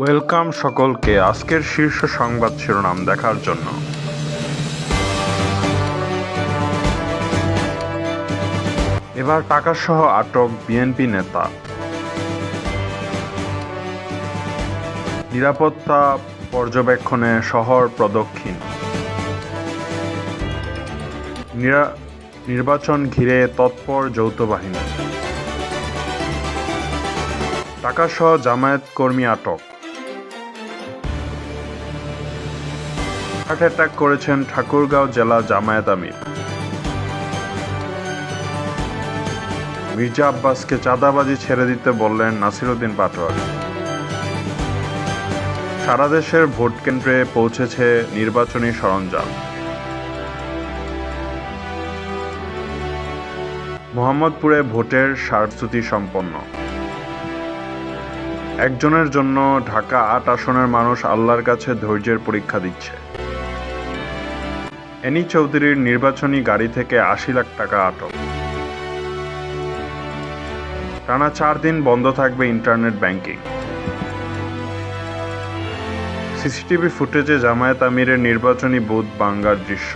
Welcome সকলকে আজকের শীর্ষ সংবাদ শিরোনাম দেখার জন্য। এবার টাকাসহ আটক বিএনপি নেতা। নিরাপত্তা পর্যবেক্ষণে শহর প্রদক্ষিণ। নির্বাচন ঘিরে তৎপর যৌথ বাহিনী। টাকাসহ জামায়াত কর্মী আটক। হার্ট অ্যাটাক করেছেন ঠাকুরগাঁও জেলা জামায়াত আমির। মির্জা আব্বাসকে চাঁদাবাজি ছেড়ে দিতে বললেন নাসিরউদ্দিন পাটোয়ারি। সারা দেশের ভোট কেন্দ্রে পৌঁছেছে নির্বাচনী সরঞ্জাম। মোহাম্মদপুরে ভোটের সারস্বতী সম্পন্ন। একজনের জন্য ঢাকা ৮ আসনের মানুষ আল্লাহর কাছে ধৈর্যের পরীক্ষা দিচ্ছে। এনি চৌধুরীর নির্বাচনী গাড়ি থেকে ৮০ লাখ টাকা আটক। টানা ৪ দিন বন্ধ থাকবে ইন্টারনেট ব্যাংকিং। সিসিটিভি ফুটেজে জামায়াত আমিরের নির্বাচনী বুথ ভাঙার দৃশ্য।